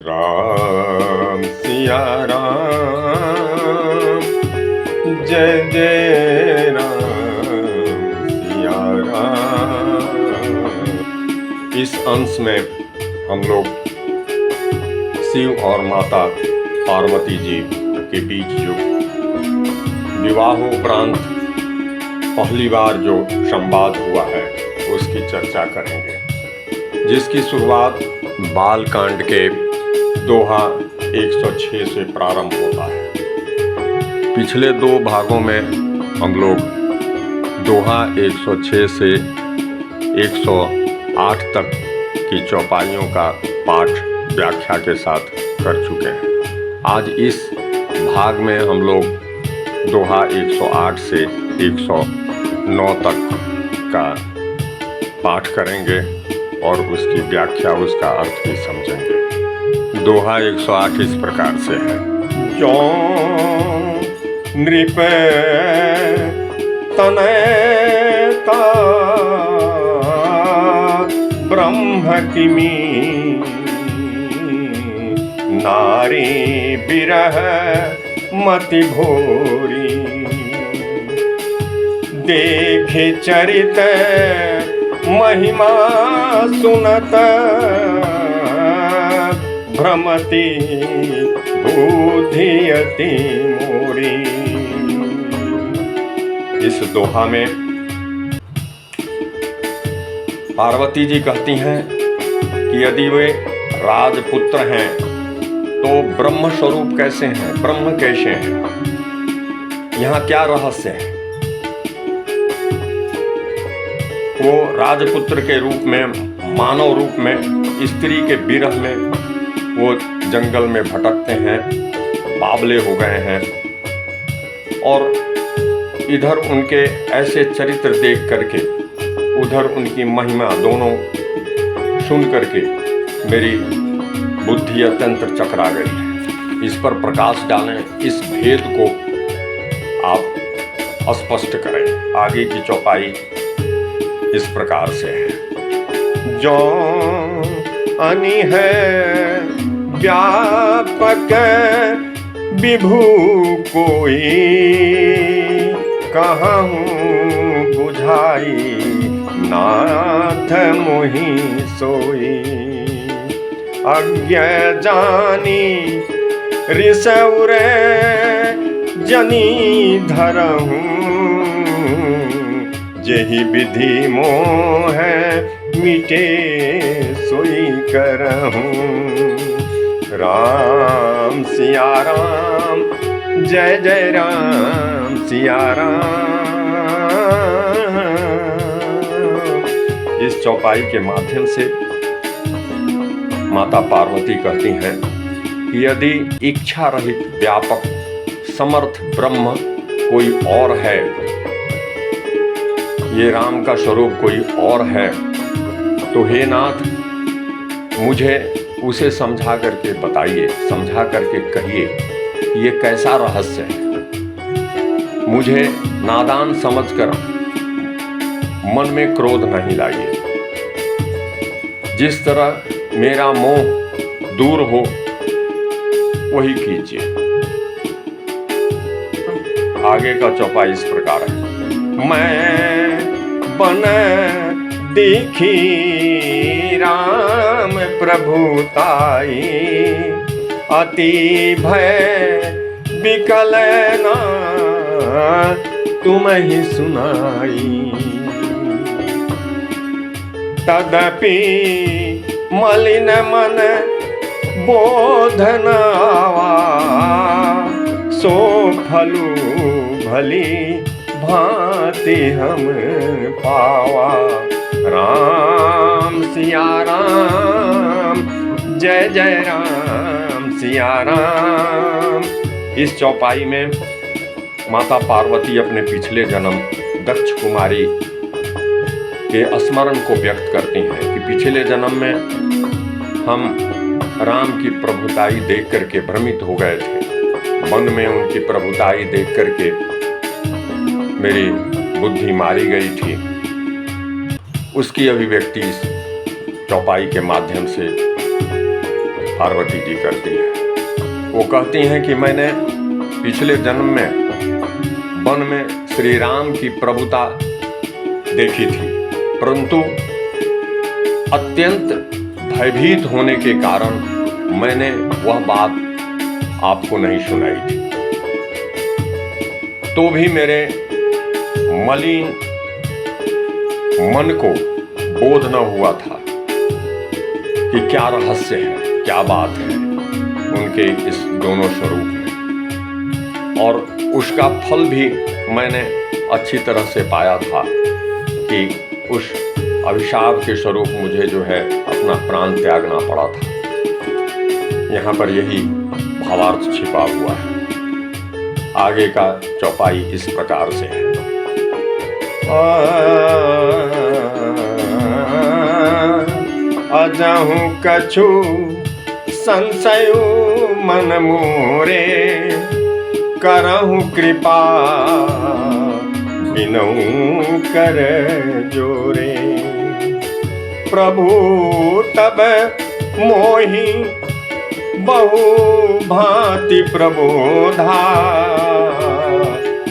राम सिया राम, जय जय राम सिया राम। इस अंश में हम लोग शिव और माता पार्वती जी के बीच जो विवाहोपरांत पहली बार जो संवाद हुआ है उसकी चर्चा करेंगे, जिसकी शुरुआत बालकांड के दोहा 106 से प्रारंभ होता है। पिछले दो भागों में हम लोग दोहा 106 से 108 तक की चौपाइयों का पाठ व्याख्या के साथ कर चुके हैं। आज इस भाग में हम लोग दोहा 108 से 109 तक का पाठ करेंगे और उसकी व्याख्या, उसका अर्थ भी समझेंगे। दोहा 108 इस प्रकार से है। जो नृप तनयता ब्रह्म किमी, नारी बिरह मति भोरी, देखे चरित महिमा सुनत, भ्रमति बुद्धि अति मोरी। इस दोहा में पार्वती जी कहती हैं कि यदि वे राजपुत्र हैं तो ब्रह्म स्वरूप कैसे हैं, ब्रह्म कैसे हैं, यहाँ क्या रहस्य है। वो राजपुत्र के रूप में, मानव रूप में, स्त्री के विरह में वो जंगल में भटकते हैं, बावले हो गए हैं, और इधर उनके ऐसे चरित्र देख करके, उधर उनकी महिमा, दोनों सुन करके मेरी बुद्धि अत्यंत चकरा गई है। इस पर प्रकाश डालें, इस भेद को आप स्पष्ट करें। आगे की चौपाई इस प्रकार से है। जो अनि है व्यापक विभु कोई, कहूँ बुझाई नाथ मोहि सोई, अज्ञ जानी ऋषौरे जनी धरहूँ, जेहि विधि मोह मिटे सोई करहूँ। राम सिया राम, जय जय राम सिया राम। इस चौपाई के माध्यम से माता पार्वती कहती हैं कि यदि इच्छा रहित व्यापक समर्थ ब्रह्म कोई और है, ये राम का स्वरूप कोई और है, तो हे नाथ मुझे उसे समझा करके बताइए, समझा करके कहिए ये कैसा रहस्य है। मुझे नादान समझकर मन में क्रोध नहीं लाइए। जिस तरह मेरा मोह दूर हो वही कीजिए। आगे का चौपाई इस प्रकार है। मैं बन देखी राम प्रभुताई, अति भय विकल ना तुम ही सुनाई, तदपि मलिन मन बोधन आवा, सो फलू भली भांति हम पावा। राम सिया राम, जय जय राम सिया राम। इस चौपाई में माता पार्वती अपने पिछले जन्म दक्ष कुमारी के स्मरण को व्यक्त करती हैं कि पिछले जन्म में हम राम की प्रभुताई देख करके भ्रमित हो गए थे। वन में उनकी प्रभुताई देख करके मेरी बुद्धि मारी गई थी। उसकी अभिव्यक्ति इस चौपाई के माध्यम से पार्वती जी करती है। वो कहती हैं कि मैंने पिछले जन्म में वन में श्री राम की प्रभुता देखी थी, परंतु अत्यंत भयभीत होने के कारण मैंने वह बात आपको नहीं सुनाई थी। तो भी मेरे मलिन मन को बोध न हुआ था कि क्या रहस्य है, क्या बात है उनके इस दोनों स्वरूप में। और उसका फल भी मैंने अच्छी तरह से पाया था कि उस अभिशाप के स्वरूप मुझे जो है अपना प्राण त्यागना पड़ा था। यहाँ पर यही भावार्थ छिपा हुआ है। आगे का चौपाई इस प्रकार से है। अजहु कछु संशय मन मोरे, करहु कृपा बिनऊ कर जोरे। प्रभु तब मोहि बहु भांति प्रबोधा,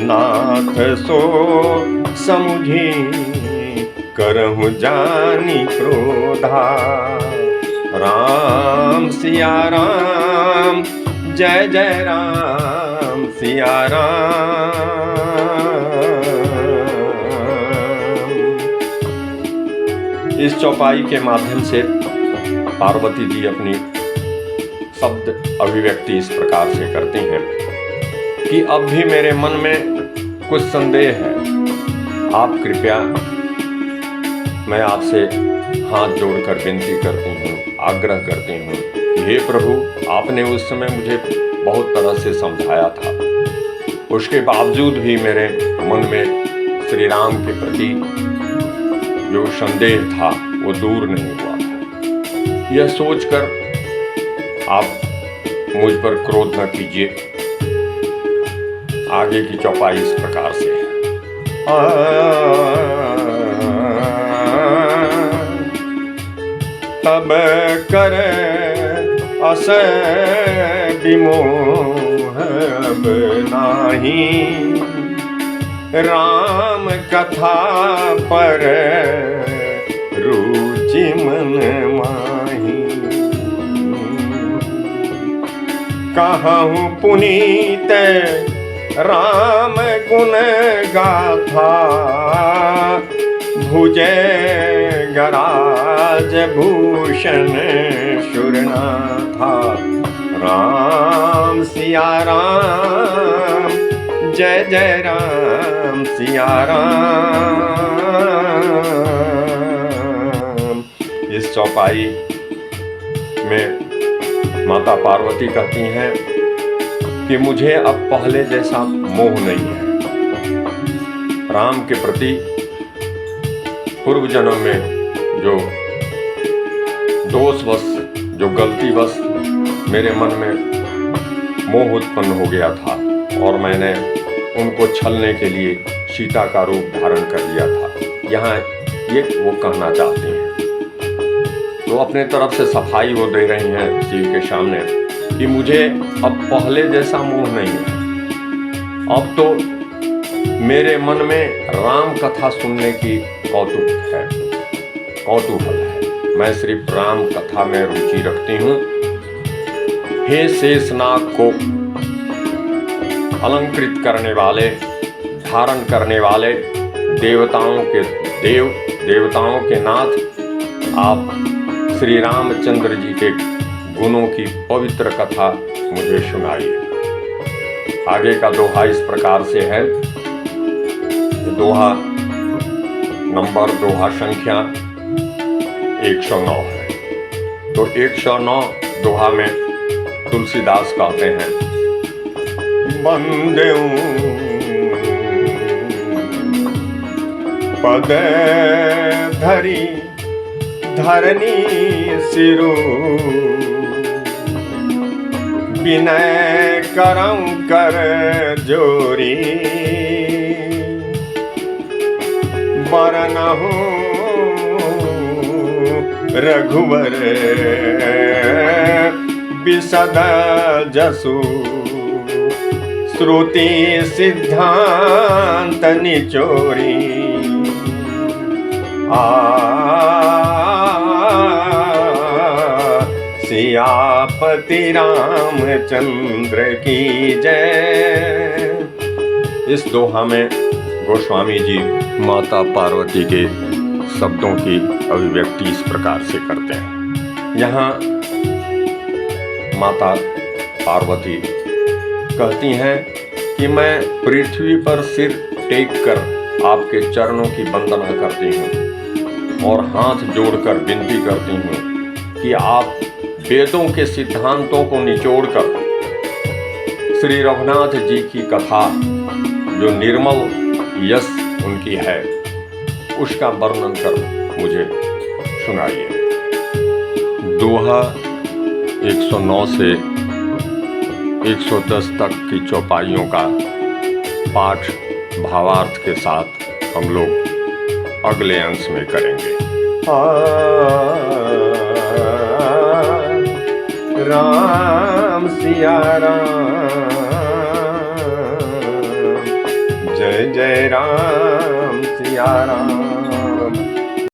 नाथ सो समुझी करहु जानी क्रोधा। राम सिया राम, जय जय राम सिया राम। इस चौपाई के माध्यम से पार्वती जी अपनी शब्द अभिव्यक्ति इस प्रकार से करती हैं कि अब भी मेरे मन में कुछ संदेह है। आप कृपया, मैं आपसे हाथ जोड़कर विनती करती हूँ, आग्रह करती हूँ कि हे प्रभु, आपने उस समय मुझे बहुत तरह से समझाया था, उसके बावजूद भी मेरे मन में श्री राम के प्रति जो संदेह था वो दूर नहीं हुआ था। यह सोचकर आप मुझ पर क्रोध न कीजिए। आगे की चौपाई इस प्रकार से है। तब कर अस विमोह अब नाही, राम कथा पर रुचि मन माही। कहूँ पुनीत राम गुण गाथा, भुजय गराज भूषण सुरनाथा। राम सिया राम, जय जय राम सिया राम। इस चौपाई में माता पार्वती कहती हैं कि मुझे अब पहले जैसा मोह नहीं है। राम के प्रति पूर्व जन्म में जो दोषवश, जो गलतीवश मेरे मन में मोह उत्पन्न हो गया था और मैंने उनको छलने के लिए सीता का रूप धारण कर लिया था, यहाँ ये वो कहना चाहते हैं। तो अपने तरफ से सफाई वो दे रही हैं शिव के सामने कि मुझे अब पहले जैसा मोह नहीं है। अब तो मेरे मन में राम कथा सुनने की कौतूहल है। मैं सिर्फ राम कथा में रुचि रखती हूँ। हे शेषनाग को अलंकृत करने वाले, धारण करने वाले, देवताओं के देव, देवताओं के नाथ, आप श्री रामचंद्र जी के गुणों की पवित्र कथा मुझे सुनाइए। आगे का दोहा इस प्रकार से है। दोहा नंबर, दोहा संख्या 109 है। तो 109 दोहा में तुलसीदास कहते हैं, बंदेऊ पद धरी धरनी सिरु, विनय करऊं कर जोरी। बरनहु रघुवर विशद जसु श्रुति सिद्धांत निचोरी सियापति रामचंद्र की जय। इस दोहा में गोस्वामी जी माता पार्वती के शब्दों की अभिव्यक्ति इस प्रकार से करते हैं। यहाँ माता पार्वती कहती हैं कि मैं पृथ्वी पर सिर टेक कर आपके चरणों की वंदना करती हूँ और हाथ जोड़कर विनती करती हूँ कि आप वेदों के सिद्धांतों को निचोड़कर श्री रघुनाथ जी की कथा जो निर्मल यश उनकी है उसका वर्णन कर मुझे सुनाइए। दोहा 109 से 110 तक की चौपाइयों का पाठ भावार्थ के साथ हम लोग अगले अंश में करेंगे। राम सिया राम, जय जय राम सिया राम।